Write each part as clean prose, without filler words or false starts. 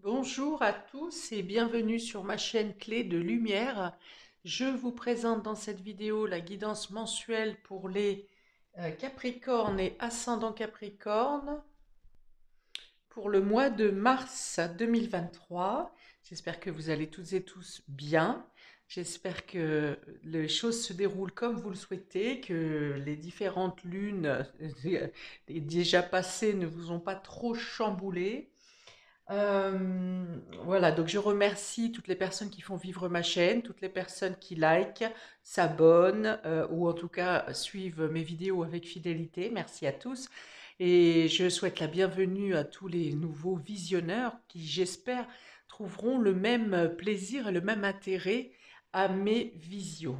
Bonjour à tous et bienvenue sur ma chaîne Clé de Lumière. Je vous présente dans cette vidéo la guidance mensuelle pour les Capricornes et ascendant Capricorne pour le mois de mars 2023. J'espère que vous allez toutes et tous bien. J'espère que les choses se déroulent comme vous le souhaitez, que les différentes lunes déjà passées ne vous ont pas trop chamboulé. Voilà, donc je remercie toutes les personnes qui font vivre ma chaîne, toutes les personnes qui likent, s'abonnent ou en tout cas suivent mes vidéos avec fidélité. Merci à tous et je souhaite la bienvenue à tous les nouveaux visionneurs qui, j'espère, trouveront le même plaisir et le même intérêt à mes visios.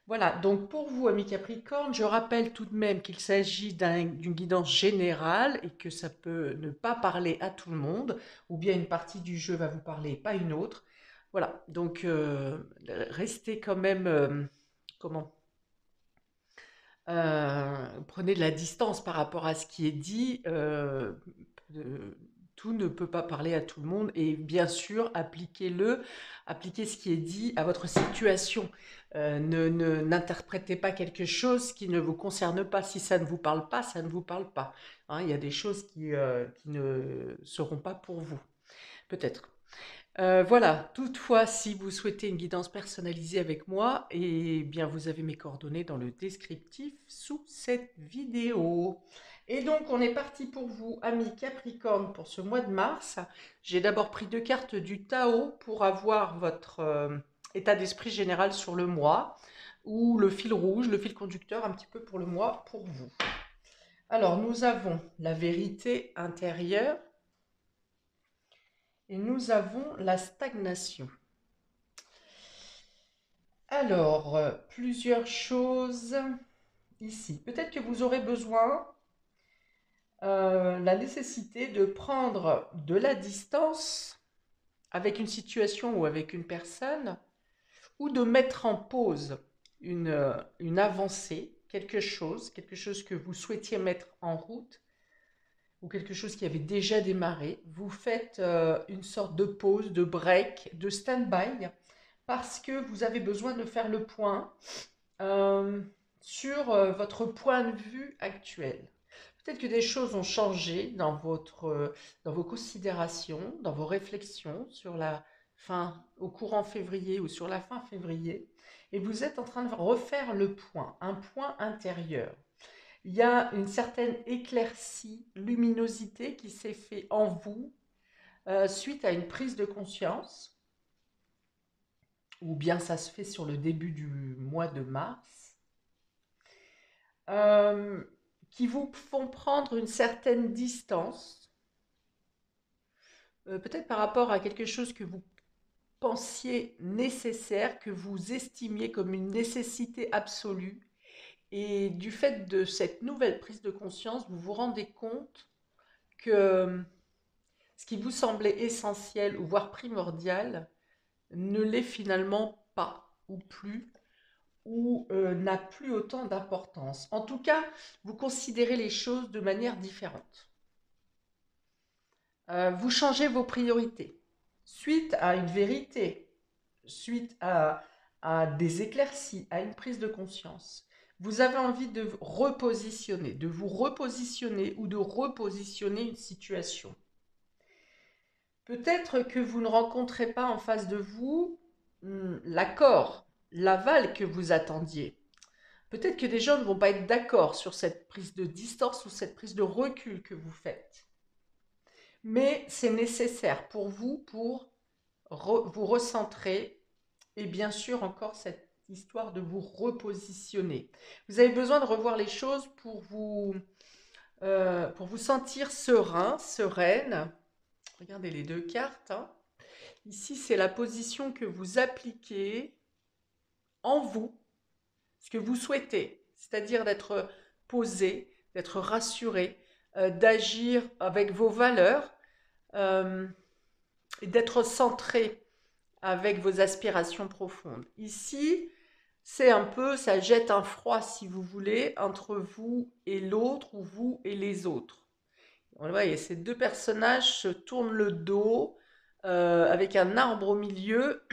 Voilà, donc pour vous, amis Capricorne, je rappelle tout de même qu'il s'agit d'une guidance générale et que ça peut ne pas parler à tout le monde, ou bien une partie du jeu va vous parler et pas une autre. Voilà, donc restez quand même, comment, prenez de la distance par rapport à ce qui est dit. Tout ne peut pas parler à tout le monde et bien sûr, appliquez ce qui est dit à votre situation. N'interprétez pas quelque chose qui ne vous concerne pas. Si ça ne vous parle pas, ça ne vous parle pas. Hein, il y a des choses qui ne seront pas pour vous, peut-être. Voilà, toutefois, si vous souhaitez une guidance personnalisée avec moi, eh bien, vous avez mes coordonnées dans le descriptif sous cette vidéo. Et donc, on est parti pour vous, amis Capricorne, pour ce mois de mars. J'ai d'abord pris deux cartes du Tao pour avoir votre état d'esprit général sur le mois, ou le fil rouge, le fil conducteur un petit peu pour le mois, pour vous. Alors, nous avons la vérité intérieure et nous avons la stagnation. Alors, plusieurs choses ici. Peut-être que vous aurez besoin, la nécessité de prendre de la distance avec une situation ou avec une personne, ou de mettre en pause une avancée, quelque chose que vous souhaitiez mettre en route, ou quelque chose qui avait déjà démarré. Vous faites une sorte de pause, de break, de stand-by, parce que vous avez besoin de faire le point euh, sur votre point de vue actuel. Peut-être que des choses ont changé dans vos considérations, dans vos réflexions sur la fin, au courant février ou sur la fin février, et vous êtes en train de refaire le point, un point intérieur. Il y a une certaine éclaircie, luminosité qui s'est fait en vous suite à une prise de conscience, ou bien ça se fait sur le début du mois de mars, euh, qui vous font prendre une certaine distance, peut-être par rapport à quelque chose que vous pensiez nécessaire, que vous estimiez comme une nécessité absolue. Et du fait de cette nouvelle prise de conscience, vous vous rendez compte que ce qui vous semblait essentiel ou voire primordial ne l'est finalement pas ou plus ou n'a plus autant d'importance. En tout cas, vous considérez les choses de manière différente. Vous changez vos priorités. Suite à une vérité, suite à des éclaircies, à une prise de conscience, vous avez envie de vous repositionner ou de repositionner une situation. Peut-être que vous ne rencontrez pas en face de vous l'accord, l'aval que vous attendiez. Peut-être que des gens ne vont pas être d'accord sur cette prise de distance ou cette prise de recul que vous faites. Mais c'est nécessaire pour vous pour vous recentrer et bien sûr encore cette histoire de vous repositionner. Vous avez besoin de revoir les choses pour vous sentir serein, sereine. Regardez les deux cartes, hein. Ici, c'est la position que vous appliquez en vous, ce que vous souhaitez, c'est-à-dire d'être posé, d'être rassuré, d'agir avec vos valeurs euh, et d'être centré avec vos aspirations profondes. Ici, c'est un peu, ça jette un froid, si vous voulez, entre vous et l'autre ou vous et les autres. Vous voyez, ces deux personnages se tournent le dos, avec un arbre au milieu.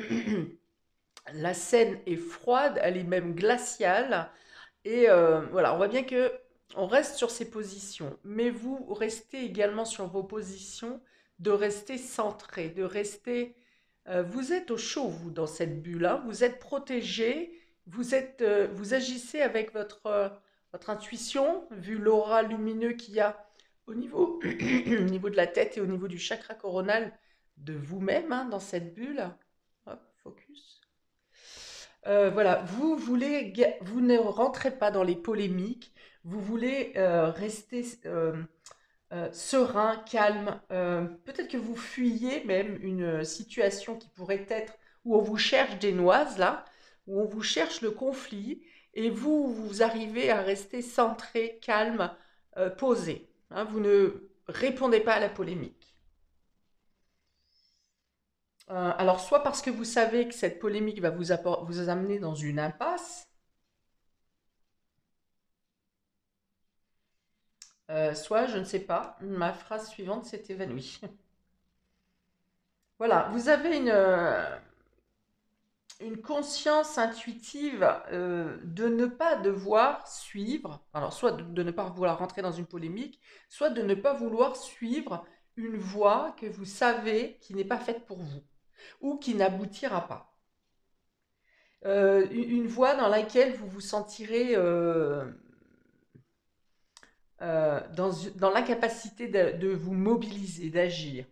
La scène est froide, elle est même glaciale. Et voilà, on voit bien que on reste sur ces positions, mais vous restez également sur vos positions, de rester centré, de rester. Vous êtes au chaud, vous, dans cette bulle, hein. Vous êtes protégé, vous agissez avec votre intuition, vu l'aura lumineux qu'il y a au niveau, au niveau de la tête et au niveau du chakra coronal de vous-même, hein, dans cette bulle. Hop, focus. Voilà, vous ne rentrez pas dans les polémiques, vous voulez rester serein, calme. Peut-être que vous fuyez même une situation qui pourrait être où on vous cherche des noises, là, où on vous cherche le conflit, et vous arrivez à rester centré, calme, posé, hein. Vous ne répondez pas à la polémique. Alors, soit parce que vous savez que cette polémique va vous amener dans une impasse, soit, je ne sais pas, ma phrase suivante s'est évanouie. Voilà, vous avez une conscience intuitive de ne pas devoir suivre, alors soit de ne pas vouloir rentrer dans une polémique, soit de ne pas vouloir suivre une voie que vous savez qui n'est pas faite pour vous ou qui n'aboutira pas. Une voie dans laquelle vous vous sentirez dans l'incapacité de vous mobiliser, d'agir.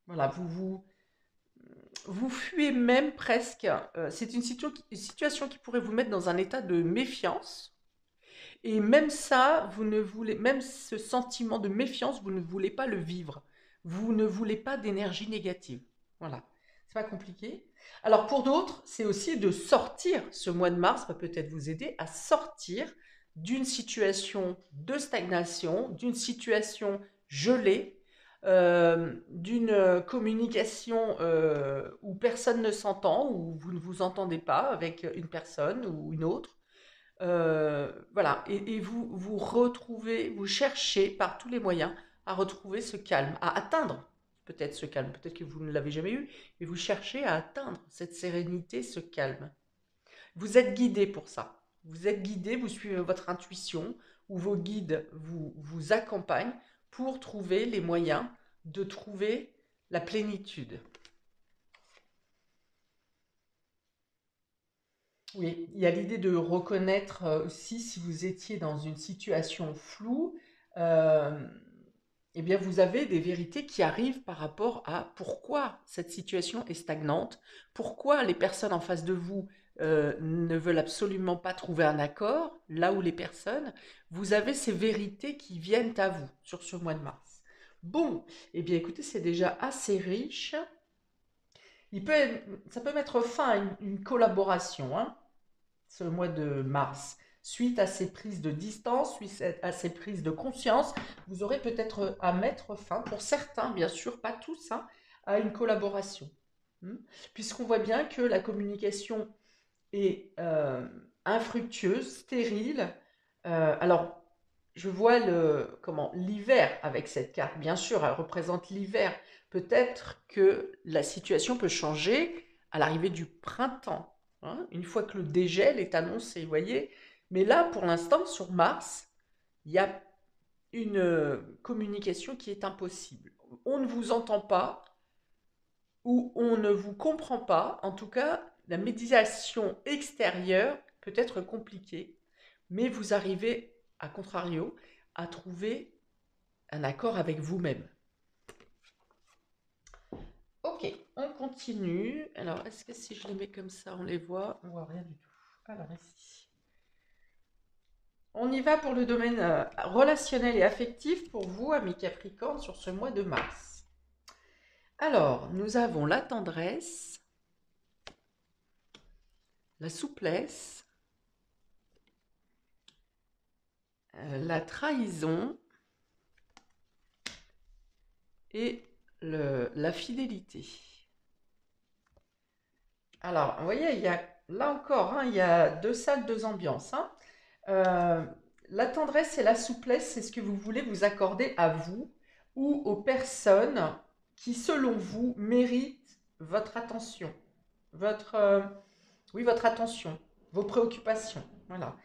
Voilà, vous fuyez même presque. C'est une situation qui pourrait vous mettre dans un état de méfiance. Et même ça, même ce sentiment de méfiance, vous ne voulez pas le vivre. Vous ne voulez pas d'énergie négative. Voilà. C'est pas compliqué. Alors pour d'autres, c'est aussi de sortir. Ce mois de mars va peut-être vous aider à sortir d'une situation de stagnation, d'une situation gelée, d'une communication où personne ne s'entend, où vous ne vous entendez pas avec une personne ou une autre. Voilà, et vous retrouvez, vous cherchez par tous les moyens à retrouver ce calme, à atteindre peut-être ce calme, peut-être que vous ne l'avez jamais eu, mais vous cherchez à atteindre cette sérénité, ce calme. Vous êtes guidé pour ça. Vous êtes guidé, vous suivez votre intuition, ou vos guides vous accompagnent pour trouver les moyens de trouver la plénitude. Oui, il y a l'idée de reconnaître aussi si vous étiez dans une situation floue, euh, eh bien vous avez des vérités qui arrivent par rapport à pourquoi cette situation est stagnante, pourquoi les personnes en face de vous ne veulent absolument pas trouver un accord, là où les personnes, vous avez ces vérités qui viennent à vous sur ce mois de mars. Bon, eh bien écoutez, c'est déjà assez riche. Il peut, Ça peut mettre fin à une collaboration, hein, ce mois de mars. Suite à ces prises de distance, suite à ces prises de conscience, vous aurez peut-être à mettre fin, pour certains, bien sûr, pas tous, hein, à une collaboration. Hmm. Puisqu'on voit bien que la communication est infructueuse, stérile. Alors, je vois l'hiver avec cette carte. Bien sûr, elle représente l'hiver. Peut-être que la situation peut changer à l'arrivée du printemps, hein, une fois que le dégel est annoncé, vous voyez. Mais là, pour l'instant, sur Mars, il y a une communication qui est impossible. On ne vous entend pas ou on ne vous comprend pas. En tout cas, la médiation extérieure peut être compliquée, mais vous arrivez, à contrario, à trouver un accord avec vous-même. Ok, on continue. Alors, est-ce que si je les mets comme ça, on les voit? On voit rien du tout. Alors, ici. On y va pour le domaine relationnel et affectif pour vous, amis Capricorne, sur ce mois de mars. Alors, nous avons la tendresse, la souplesse, la trahison et la fidélité. Alors, vous voyez, il y a là encore, hein, il y a deux salles, deux ambiances, hein. Euh, la tendresse et la souplesse, c'est ce que vous voulez vous accorder à vous ou aux personnes qui, selon vous, méritent votre attention, votre, oui, votre attention, vos préoccupations. Voilà.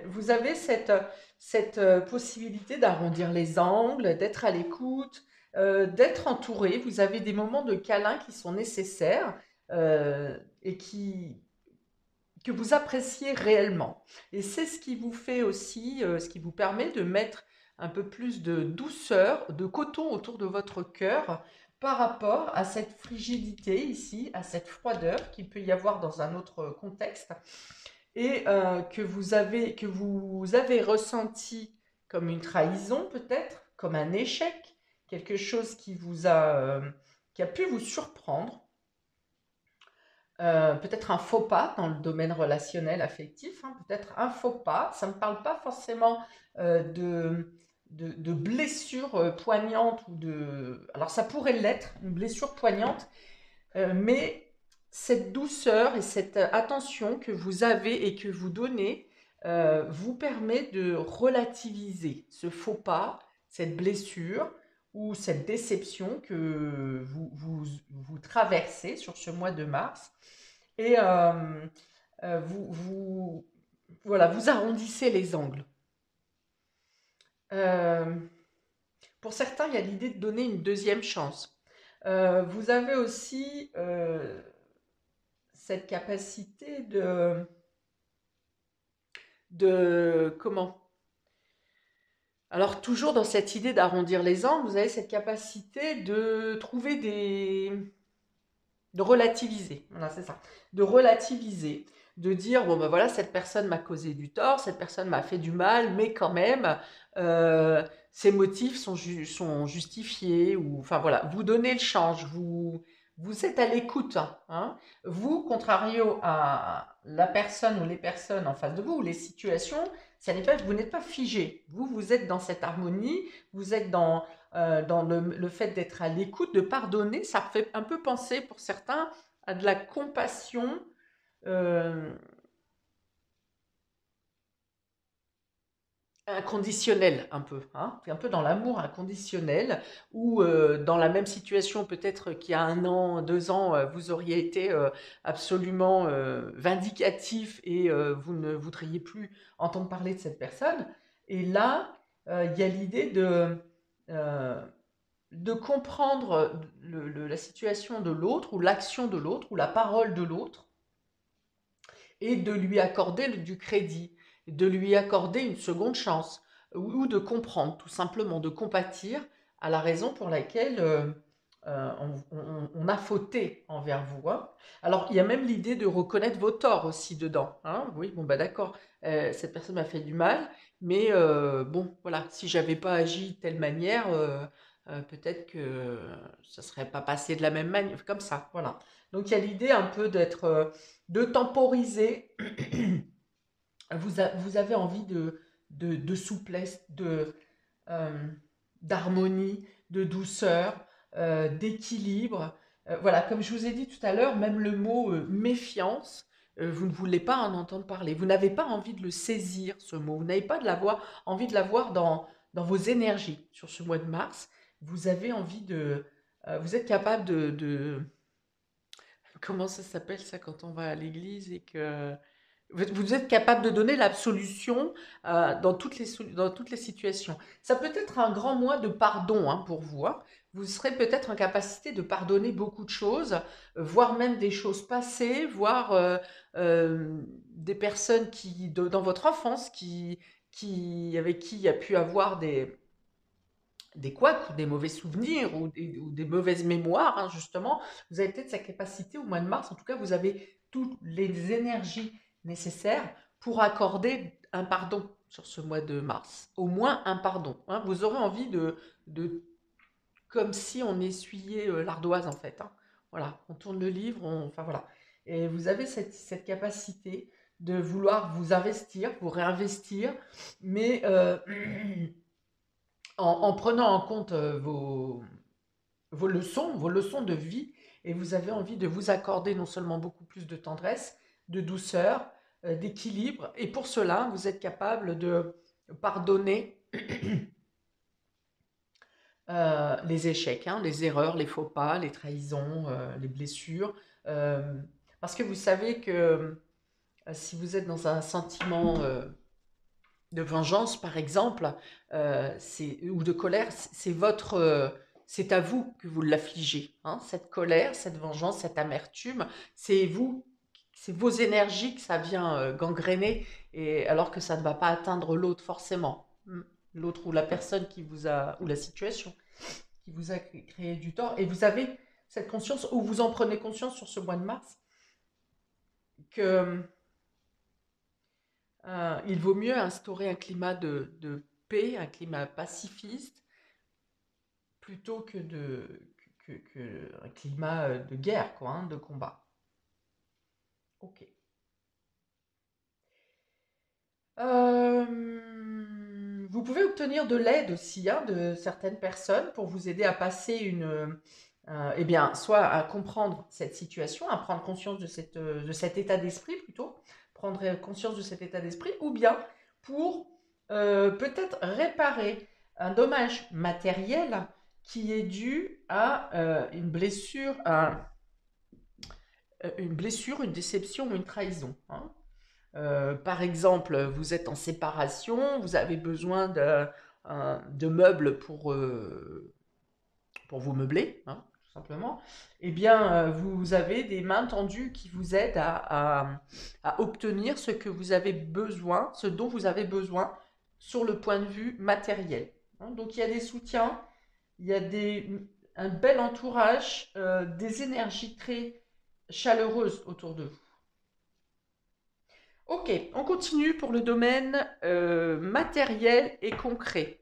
Vous avez cette possibilité d'arrondir les angles, d'être à l'écoute, d'être entouré. Vous avez des moments de câlin qui sont nécessaires et que vous appréciez réellement. Et c'est ce qui vous fait aussi, ce qui vous permet de mettre un peu plus de douceur, de coton autour de votre cœur par rapport à cette frigidité ici, à cette froideur qu'il peut y avoir dans un autre contexte et que vous avez ressenti comme une trahison peut-être, comme un échec, quelque chose qui a pu vous surprendre, peut-être un faux pas dans le domaine relationnel affectif, hein, peut-être un faux pas. Ça ne me parle pas forcément de blessures poignantes ou de... Alors ça pourrait l'être, une blessure poignante, mais cette douceur et cette attention que vous avez et que vous donnez vous permet de relativiser ce faux pas, cette blessure ou cette déception que vous traversez sur ce mois de mars. Et vous, voilà, vous arrondissez les angles. Euh, pour certains, il y a l'idée de donner une deuxième chance. Vous avez aussi cette capacité comment? Alors toujours dans cette idée d'arrondir les angles, vous avez cette capacité de trouver de relativiser. Voilà, c'est ça. De relativiser, de dire bon ben voilà, cette personne m'a causé du tort, cette personne m'a fait du mal, mais quand même ses motifs sont justifiés ou enfin voilà, vous donnez le change, vous êtes à l'écoute, hein. Vous, contrario à la personne ou les personnes en face de vous, ou les situations, vous n'êtes pas figé. Vous êtes dans cette harmonie, vous êtes dans le fait d'être à l'écoute, de pardonner. Ça fait un peu penser pour certains à de la compassion euh, inconditionnelle, un peu. Hein. C'est un peu dans l'amour inconditionnel, ou dans la même situation, peut-être qu'il y a 1 an, 2 ans, vous auriez été absolument vindicatif et vous ne voudriez plus entendre parler de cette personne. Et là, il y a l'idée euh, de comprendre la situation de l'autre, ou l'action de l'autre, ou la parole de l'autre, et de lui accorder du crédit, de lui accorder une seconde chance, ou de comprendre, tout simplement, de compatir à la raison pour laquelle on a fauté envers vous. Hein. Alors, il y a même l'idée de reconnaître vos torts aussi dedans. Hein. Oui, bon, bah d'accord, cette personne m'a fait du mal, mais bon, voilà, si j'avais pas agi de telle manière, peut-être que ça serait pas passé de la même manière, comme ça, voilà. Donc, il y a l'idée un peu de temporiser. Vous avez envie de souplesse, euh, d'harmonie, de douceur, d'équilibre. Voilà, comme je vous ai dit tout à l'heure, même le mot méfiance, vous ne voulez pas en entendre parler. Vous n'avez pas envie de le saisir, ce mot. Vous n'avez pas envie de l'avoir dans vos énergies sur ce mois de mars. Vous avez envie vous êtes capable comment ça s'appelle ça quand on va à l'église et que vous êtes capable de donner l'absolution dans toutes les situations. Ça peut être un grand mois de pardon pour vous. Hein. Vous serez peut-être en capacité de pardonner beaucoup de choses, voire même des choses passées, voire des personnes dans votre enfance avec qui il y a pu avoir des couacs ou des mauvais souvenirs ou des mauvaises mémoires, hein, justement. Vous avez peut-être cette capacité au mois de mars, en tout cas, vous avez toutes les énergies nécessaires pour accorder un pardon sur ce mois de mars. Au moins un pardon. Hein. Vous aurez envie de comme si on essuyait l'ardoise, en fait. Hein. Voilà, on tourne le livre, enfin voilà. Et vous avez cette capacité de vouloir vous investir, vous réinvestir, mais en prenant en compte vos leçons de vie, et vous avez envie de vous accorder non seulement beaucoup plus de tendresse, de douceur, d'équilibre, et pour cela, vous êtes capable de pardonner les échecs, hein, les erreurs, les faux pas, les trahisons, les blessures. Euh, Parce que vous savez que si vous êtes dans un sentiment de vengeance, par exemple, ou de colère, c'est à vous que vous l'affligez, hein. Cette colère, cette vengeance, cette amertume, c'est vous, c'est vos énergies que ça vient gangréner, et alors que ça ne va pas atteindre l'autre forcément. L'autre ou la personne qui vous a, ou la situation qui vous a créé du tort. Et vous avez cette conscience, ou vous en prenez conscience sur ce mois de mars, que il vaut mieux instaurer un climat de paix, un climat pacifiste, plutôt un climat de guerre, quoi, hein, de combat. Ok. Vous pouvez obtenir de l'aide aussi, hein, de certaines personnes pour vous aider à passer eh bien, soit à comprendre cette situation, à prendre conscience de cet état d'esprit plutôt, prendre conscience de cet état d'esprit, ou bien pour peut-être réparer un dommage matériel qui est dû à une blessure, une déception ou une trahison, hein. Par exemple, vous êtes en séparation, vous avez besoin de meubles pour vous meubler, hein, tout simplement. Eh bien, vous avez des mains tendues qui vous aident à obtenir ce que vous avez besoin, ce dont vous avez besoin sur le point de vue matériel, hein. Donc, il y a des soutiens, il y a un bel entourage, des énergies très chaleureuses autour de vous. Ok, on continue pour le domaine matériel et concret.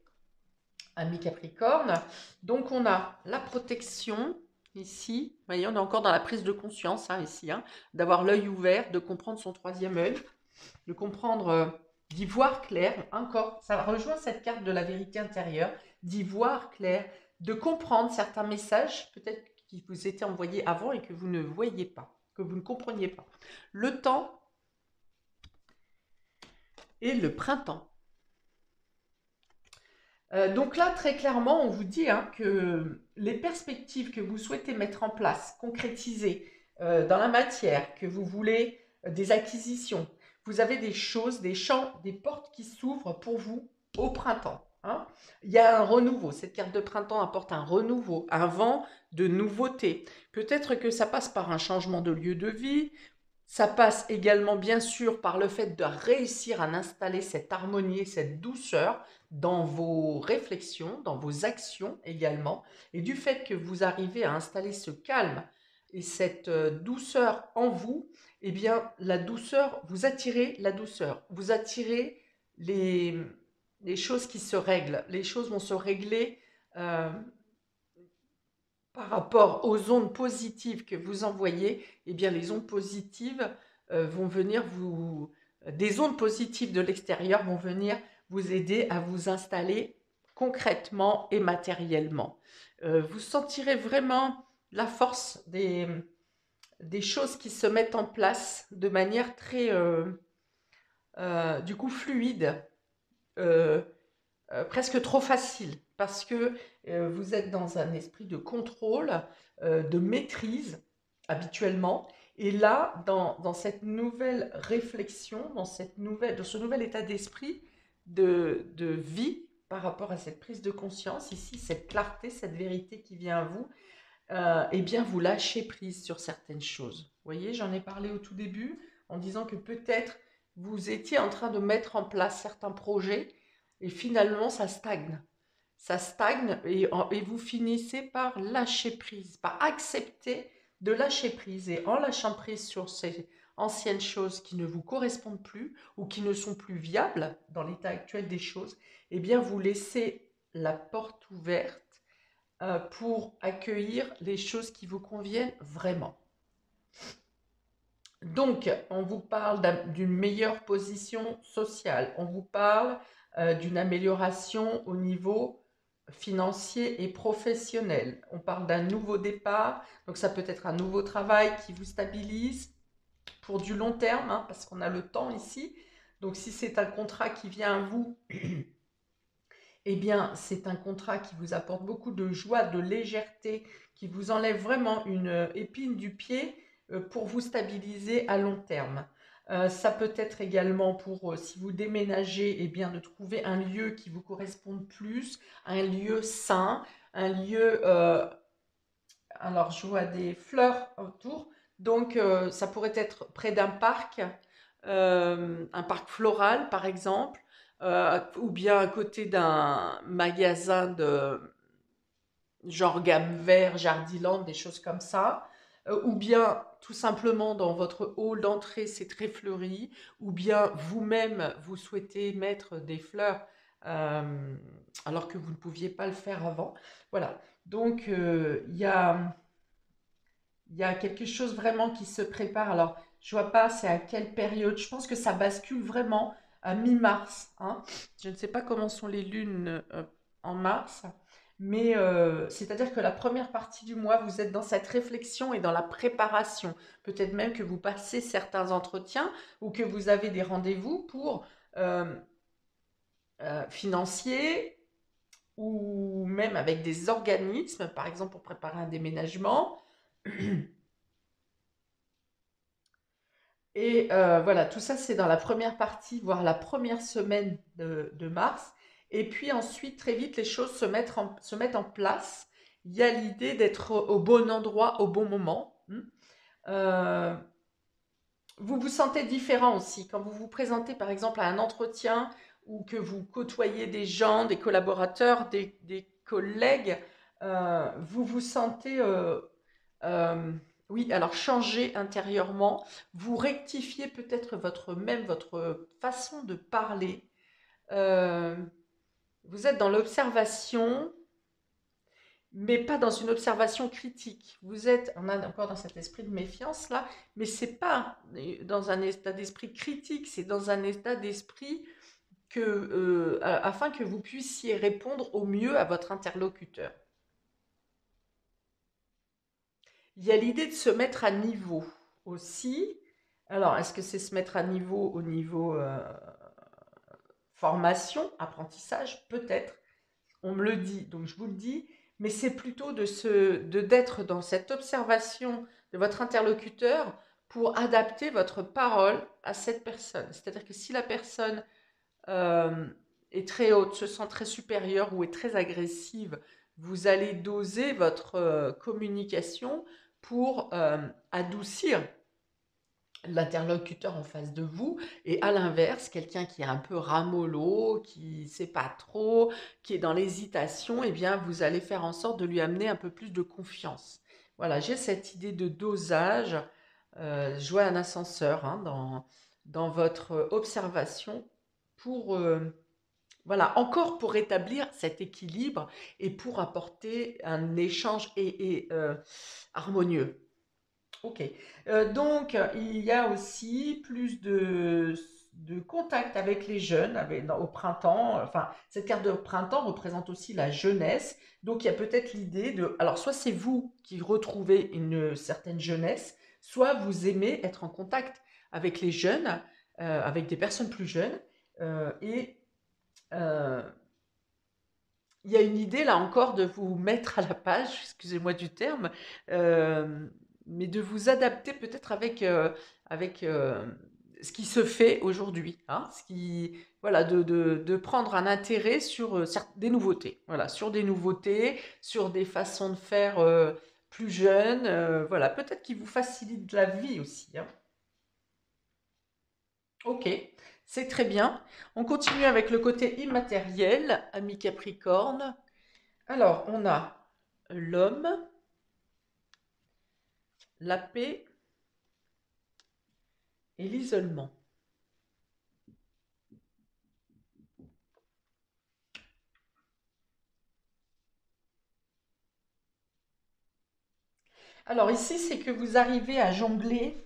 Ami Capricorne, donc on a la protection ici, vous voyez, on est encore dans la prise de conscience, hein, ici, hein, d'avoir l'œil ouvert, de comprendre son troisième œil, de comprendre, d'y voir clair, encore, ça rejoint cette carte de la vérité intérieure, d'y voir clair, de comprendre certains messages, peut-être qui vous étaient envoyés avant et que vous ne voyez pas, que vous ne compreniez pas. Le temps et le printemps. Donc là, très clairement, on vous dit, hein, que les perspectives que vous souhaitez mettre en place, concrétiser dans la matière, que vous voulez des acquisitions, vous avez des choses, des champs, des portes qui s'ouvrent pour vous au printemps, hein. Il y a un renouveau. Cette carte de printemps apporte un renouveau, un vent de nouveauté. Peut-être que ça passe par un changement de lieu de vie. Ça passe également, bien sûr, par le fait de réussir à installer cette harmonie, cette douceur dans vos réflexions, dans vos actions également, et du fait que vous arrivez à installer ce calme et cette douceur en vous, eh bien, la douceur, vous attirez la douceur, vous attirez les, les choses qui se règlent. Les choses vont se régler euh, par rapport aux ondes positives que vous envoyez. Eh bien, les ondes positives vont venir des ondes positives de l'extérieur vont venir vous aider à vous installer concrètement et matériellement. Vous sentirez vraiment la force des choses qui se mettent en place de manière très, du coup, fluide, euh, presque trop facile, parce que vous êtes dans un esprit de contrôle, de maîtrise habituellement. Et là, dans cette nouvelle réflexion, dans ce nouvel état d'esprit de vie par rapport à cette prise de conscience, ici, cette clarté, cette vérité qui vient à vous, eh bien, vous lâchez prise sur certaines choses. Vous voyez, j'en ai parlé au tout début en disant que peut-être vous étiez en train de mettre en place certains projets et finalement ça stagne. Ça stagne et vous finissez par lâcher prise, par accepter de lâcher prise. Et en lâchant prise sur ces anciennes choses qui ne vous correspondent plus ou qui ne sont plus viables dans l'état actuel des choses, eh bien vous laissez la porte ouverte pour accueillir les choses qui vous conviennent vraiment. Donc, on vous parle d'une meilleure position sociale, on vous parle d'une amélioration au niveau financier et professionnel. On parle d'un nouveau départ, donc ça peut être un nouveau travail qui vous stabilise pour du long terme, hein, parce qu'on a le temps ici. Donc, si c'est un contrat qui vient à vous, eh bien, c'est un contrat qui vous apporte beaucoup de joie, de légèreté, qui vous enlève vraiment une épine du pied pour vous stabiliser à long terme. Ça peut être également pour, si vous déménagez, eh bien, de trouver un lieu qui vous corresponde plus, un lieu sain, un lieu alors, je vois des fleurs autour. Donc, ça pourrait être près d'un parc, un parc floral, par exemple, ou bien à côté d'un magasin de genre gamme vert, Jardiland, des choses comme ça. Ou bien tout simplement dans votre hall d'entrée, c'est très fleuri. Ou bien vous-même, vous souhaitez mettre des fleurs alors que vous ne pouviez pas le faire avant. Voilà. Donc, il y a quelque chose vraiment qui se prépare. Alors, je vois pas c'est à quelle période. Je pense que ça bascule vraiment à mi-mars, hein. Je ne sais pas comment sont les lunes en mars, mais c'est-à-dire que la première partie du mois, vous êtes dans cette réflexion et dans la préparation. Peut-être même que vous passez certains entretiens ou que vous avez des rendez-vous pour euh, financiers ou même avec des organismes, par exemple pour préparer un déménagement. Et voilà, tout ça, c'est dans la première partie, voire la première semaine de mars. Et puis ensuite, très vite, les choses se mettent en place. Il y a l'idée d'être au bon endroit, au bon moment. Euh, vous vous sentez différent aussi. Quand vous vous présentez, par exemple, à un entretien ou que vous côtoyez des gens, des collaborateurs, des collègues, vous vous sentez euh, oui, alors changer intérieurement, vous rectifiez peut-être votre façon de parler. Euh, vous êtes dans l'observation, mais pas dans une observation critique. Vous êtes, on a encore dans cet esprit de méfiance là, mais c'est pas dans un état d'esprit critique, c'est dans un état d'esprit que, afin que vous puissiez répondre au mieux à votre interlocuteur. Il y a l'idée de se mettre à niveau aussi. Alors, est-ce que c'est se mettre à niveau au niveau formation, apprentissage? Peut-être. On me le dit, donc je vous le dis. Mais c'est plutôt d'être dans cette observation de votre interlocuteur pour adapter votre parole à cette personne. C'est-à-dire que si la personne euh, est très haute, se sent très supérieure ou est très agressive, vous allez doser votre communication pour adoucir l'interlocuteur en face de vous, et à l'inverse, quelqu'un qui est un peu ramollo, qui ne sait pas trop, qui est dans l'hésitation, eh bien, vous allez faire en sorte de lui amener un peu plus de confiance. Voilà, j'ai cette idée de dosage, jouer un ascenseur hein, dans votre observation pour, voilà, encore pour rétablir cet équilibre et pour apporter un échange harmonieux. Ok. Donc, il y a aussi plus de contact avec les jeunes au printemps. Enfin, cette carte de printemps représente aussi la jeunesse. Donc, il y a peut-être l'idée de... Alors, soit c'est vous qui retrouvez une certaine jeunesse, soit vous aimez être en contact avec les jeunes, avec des personnes plus jeunes. Et euh, il y a une idée là encore de vous mettre à la page, excusez-moi du terme, euh, mais de vous adapter peut-être avec ce qui se fait aujourd'hui, hein, voilà, de prendre un intérêt sur des nouveautés, voilà, sur des nouveautés, sur des façons de faire plus jeunes, voilà, peut-être qui vous facilitent la vie aussi, hein. Ok, c'est très bien. On continue avec le côté immatériel, ami Capricorne. Alors, on a l'homme, la paix et l'isolement. Alors ici, c'est que vous arrivez à jongler,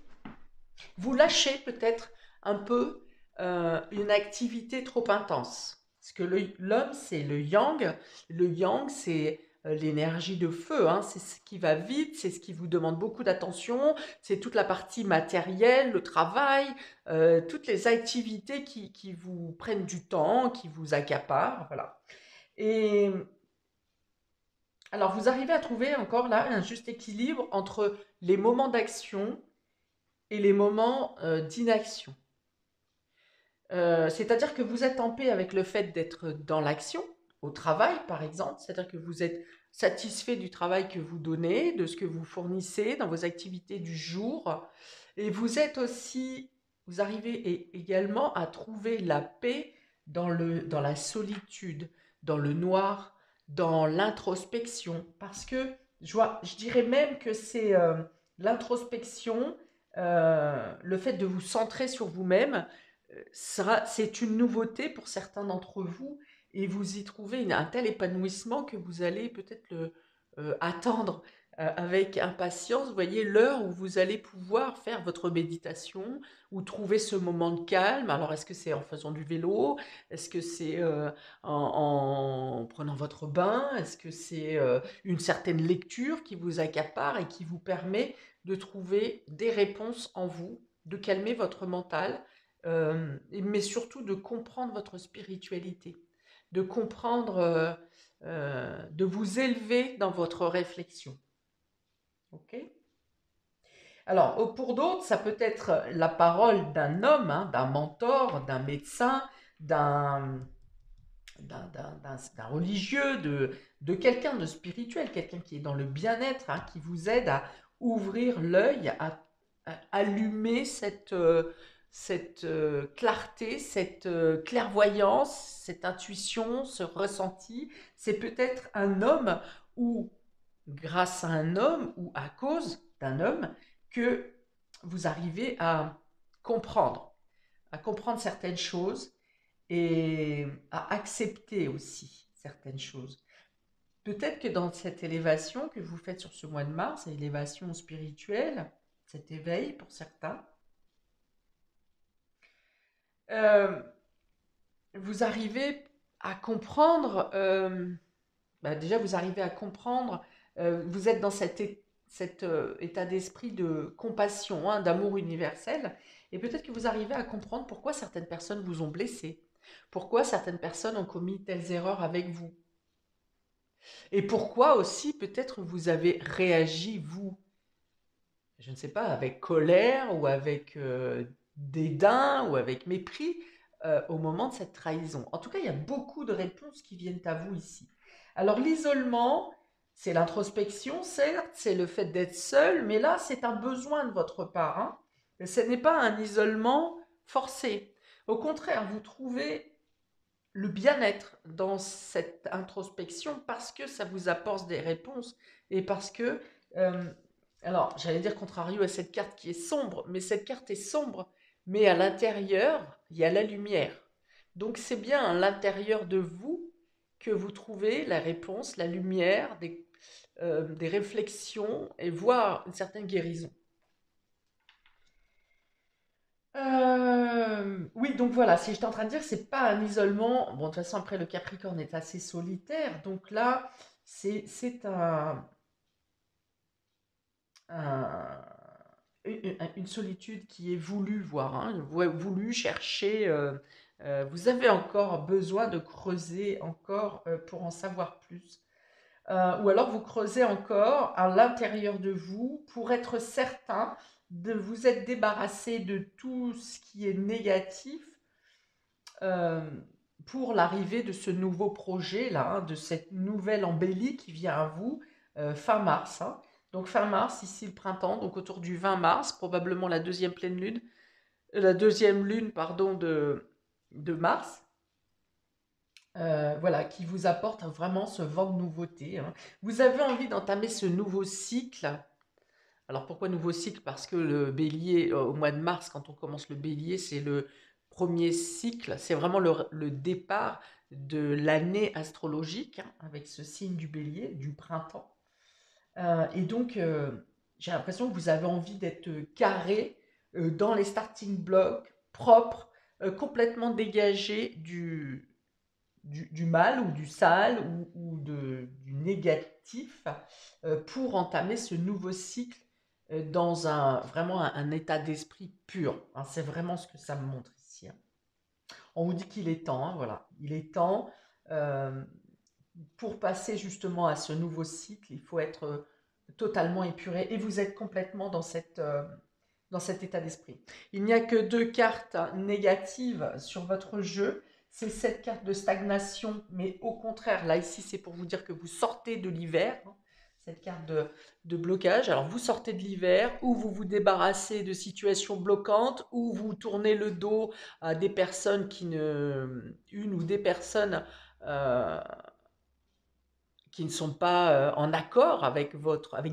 vous lâchez peut-être un peu une activité trop intense. Parce que l'homme, c'est le yang. Le yang, c'est l'énergie de feu, hein. C'est ce qui va vite, c'est ce qui vous demande beaucoup d'attention, c'est toute la partie matérielle, le travail, toutes les activités qui vous prennent du temps, qui vous accaparent, voilà. Et alors, vous arrivez à trouver encore là un juste équilibre entre les moments d'action et les moments d'inaction. C'est-à-dire que vous êtes en paix avec le fait d'être dans l'action, au travail par exemple, c'est-à-dire que vous êtes satisfait du travail que vous donnez, de ce que vous fournissez dans vos activités du jour, et vous êtes aussi, vous arrivez également à trouver la paix dans la solitude, dans le noir, dans l'introspection, parce que je dirais même que c'est l'introspection, le fait de vous centrer sur vous-même, c'est une nouveauté pour certains d'entre vous et vous y trouvez un tel épanouissement que vous allez peut-être attendre avec impatience, vous voyez, l'heure où vous allez pouvoir faire votre méditation ou trouver ce moment de calme. Alors, est-ce que c'est en faisant du vélo? Est-ce que c'est en prenant votre bain? Est-ce que c'est une certaine lecture qui vous accapare et qui vous permet de trouver des réponses en vous, de calmer votre mental, mais surtout de comprendre votre spiritualité, de comprendre, de vous élever dans votre réflexion. Ok. Alors, pour d'autres, ça peut être la parole d'un homme, hein, d'un mentor, d'un médecin, d'un d'un religieux, de quelqu'un de spirituel, quelqu'un qui est dans le bien-être, hein, qui vous aide à ouvrir l'œil, à allumer cette clarté, cette clairvoyance, cette intuition, ce ressenti. C'est peut-être un homme ou grâce à un homme ou à cause d'un homme que vous arrivez à comprendre certaines choses et à accepter aussi certaines choses. Peut-être que dans cette élévation que vous faites sur ce mois de mars, élévation spirituelle, cet éveil pour certains, euh, vous arrivez à comprendre, déjà vous arrivez à comprendre, vous êtes dans cet état d'esprit de compassion, hein, d'amour universel, et peut-être que vous arrivez à comprendre pourquoi certaines personnes vous ont blessé, pourquoi certaines personnes ont commis telles erreurs avec vous, et pourquoi aussi peut-être vous avez réagi, vous, je ne sais pas, avec colère ou avec dédain ou avec mépris au moment de cette trahison. En tout cas, il y a beaucoup de réponses qui viennent à vous ici. Alors l'isolement, c'est l'introspection, certes, c'est le fait d'être seul, mais là, c'est un besoin de votre part, hein. Ce n'est pas un isolement forcé. Au contraire, vous trouvez le bien-être dans cette introspection parce que ça vous apporte des réponses et parce que, euh, alors j'allais dire contrario à cette carte qui est sombre, mais cette carte est sombre, mais à l'intérieur, il y a la lumière. Donc c'est bien à l'intérieur de vous que vous trouvez la réponse, la lumière, des réflexions et voire une certaine guérison. Oui, donc voilà, si j'étais en train de dire, c'est pas un isolement. Bon, de toute façon, après, le Capricorne est assez solitaire. Donc là, c'est un- une solitude qui est voulue, voir, hein, voulu chercher. Vous avez encore besoin de creuser encore pour en savoir plus. Ou alors vous creusez encore à l'intérieur de vous pour être certain de vous être débarrassé de tout ce qui est négatif euh, pour l'arrivée de ce nouveau projet là, hein, de cette nouvelle embellie qui vient à vous fin mars, hein. Donc fin mars, ici le printemps, donc autour du 20 mars, probablement la deuxième pleine lune, la deuxième lune, pardon, de mars. Voilà, qui vous apporte vraiment ce vent de nouveauté, hein. Vous avez envie d'entamer ce nouveau cycle. Alors pourquoi nouveau cycle? Parce que le bélier, au mois de mars, quand on commence le bélier, c'est le premier cycle, c'est vraiment le départ de l'année astrologique, hein, avec ce signe du bélier, du printemps. Et donc, j'ai l'impression que vous avez envie d'être carré dans les starting blocks, propre, complètement dégagé du mal ou du sale ou du négatif pour entamer ce nouveau cycle dans vraiment un état d'esprit pur, hein. C'est vraiment ce que ça me montre ici, hein. On vous dit qu'il est temps, hein, voilà. Il est temps. euh, pour passer justement à ce nouveau cycle, il faut être totalement épuré et vous êtes complètement dans cet état d'esprit. Il n'y a que 2 cartes négatives sur votre jeu. C'est cette carte de stagnation, mais au contraire, là ici c'est pour vous dire que vous sortez de l'hiver, hein, cette carte de blocage. Alors vous sortez de l'hiver, ou vous vous débarrassez de situations bloquantes, ou vous tournez le dos à des personnes une ou des personnes euh, qui ne sont pas en accord avec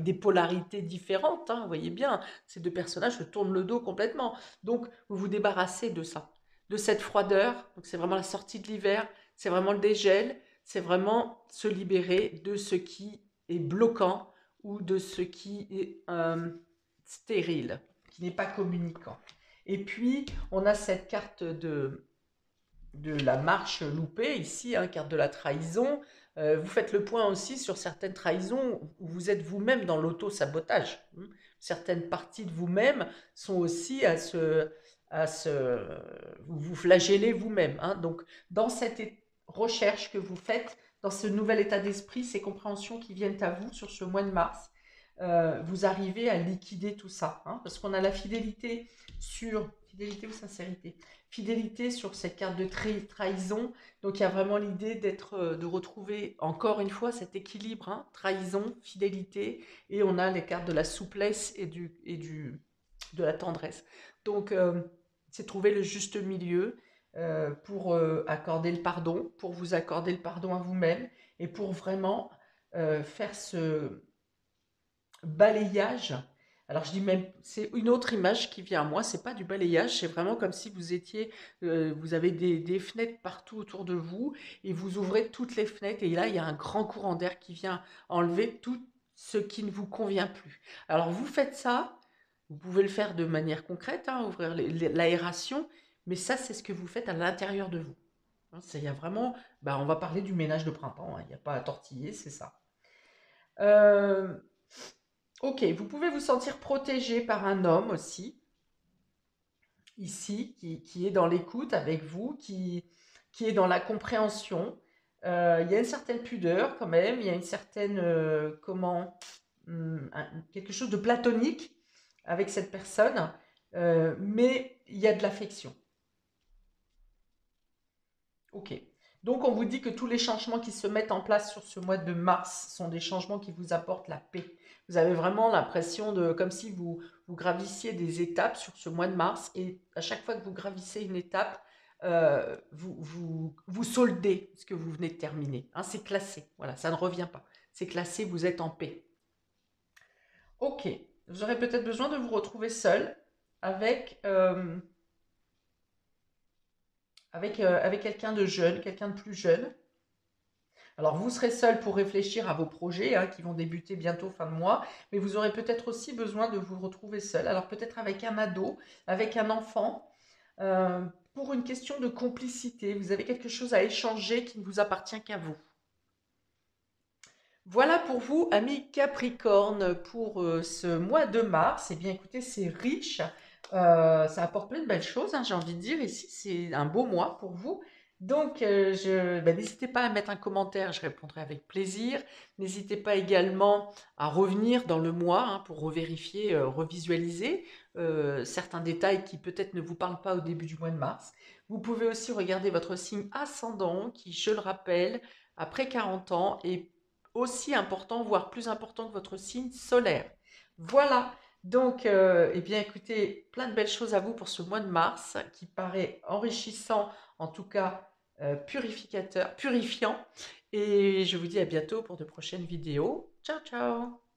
des polarités différentes, hein, vous voyez bien, ces 2 personnages se tournent le dos complètement. Donc, vous vous débarrassez de ça, de cette froideur. Donc, c'est vraiment la sortie de l'hiver, c'est vraiment le dégel, c'est vraiment se libérer de ce qui est bloquant ou de ce qui est stérile, qui n'est pas communicant. Et puis, on a cette carte de la marche loupée ici, hein, carte de la trahison. Vous faites le point aussi sur certaines trahisons où vous êtes vous-même dans l'auto-sabotage. Certaines parties de vous-même sont aussi vous vous flagellez vous-même, hein. Donc, dans cette recherche que vous faites, dans ce nouvel état d'esprit, ces compréhensions qui viennent à vous sur ce mois de mars, vous arrivez à liquider tout ça, hein, parce qu'on a la fidélité sur fidélité ou sincérité. Fidélité sur cette carte de trahison. Donc il y a vraiment l'idée de retrouver encore une fois cet équilibre, hein, trahison, fidélité, et on a les cartes de la souplesse de la tendresse. Donc c'est trouver le juste milieu pour accorder le pardon, pour vous accorder le pardon à vous-même et pour vraiment faire ce balayage. Alors je dis même, c'est une autre image qui vient à moi, c'est pas du balayage, c'est vraiment comme si vous avez des fenêtres partout autour de vous et vous ouvrez toutes les fenêtres et là il y a un grand courant d'air qui vient enlever tout ce qui ne vous convient plus. Alors vous faites ça, vous pouvez le faire de manière concrète, hein, ouvrir l'aération, mais ça c'est ce que vous faites à l'intérieur de vous. Hein, il y a vraiment, on va parler du ménage de printemps, hein, il n'y a pas à tortiller, c'est ça. Euh, Ok, vous pouvez vous sentir protégé par un homme aussi, ici, qui est dans l'écoute avec vous, qui est dans la compréhension. Il y a une certaine pudeur quand même, il y a une certaine, quelque chose de platonique avec cette personne, mais il y a de l'affection. Ok. Donc on vous dit que tous les changements qui se mettent en place sur ce mois de mars sont des changements qui vous apportent la paix. Vous avez vraiment l'impression comme si vous gravissiez des étapes sur ce mois de mars et à chaque fois que vous gravissez une étape, vous soldez ce que vous venez de terminer, hein. C'est classé, voilà, ça ne revient pas. C'est classé, vous êtes en paix. Ok, vous aurez peut-être besoin de vous retrouver seul avec, avec quelqu'un de jeune, quelqu'un de plus jeune. Alors, vous serez seul pour réfléchir à vos projets, hein, qui vont débuter bientôt fin de mois, mais vous aurez peut-être aussi besoin de vous retrouver seul. Alors, peut-être avec un ado, avec un enfant, euh, pour une question de complicité. Vous avez quelque chose à échanger qui ne vous appartient qu'à vous. Voilà pour vous, amis Capricorne, pour ce mois de mars. Eh bien, écoutez, c'est riche. Ça apporte plein de belles choses, hein, j'ai envie de dire. Ici, c'est un beau mois pour vous. Donc, n'hésitez pas à mettre un commentaire, je répondrai avec plaisir. N'hésitez pas également à revenir dans le mois, hein, pour revérifier, revisualiser certains détails qui peut-être ne vous parlent pas au début du mois de mars. Vous pouvez aussi regarder votre signe ascendant qui, je le rappelle, après 40 ans, est aussi important, voire plus important que votre signe solaire. Voilà, donc, eh bien, écoutez, plein de belles choses à vous pour ce mois de mars qui paraît enrichissant, en tout cas purificateur, purifiant. Et je vous dis à bientôt pour de prochaines vidéos. Ciao, ciao!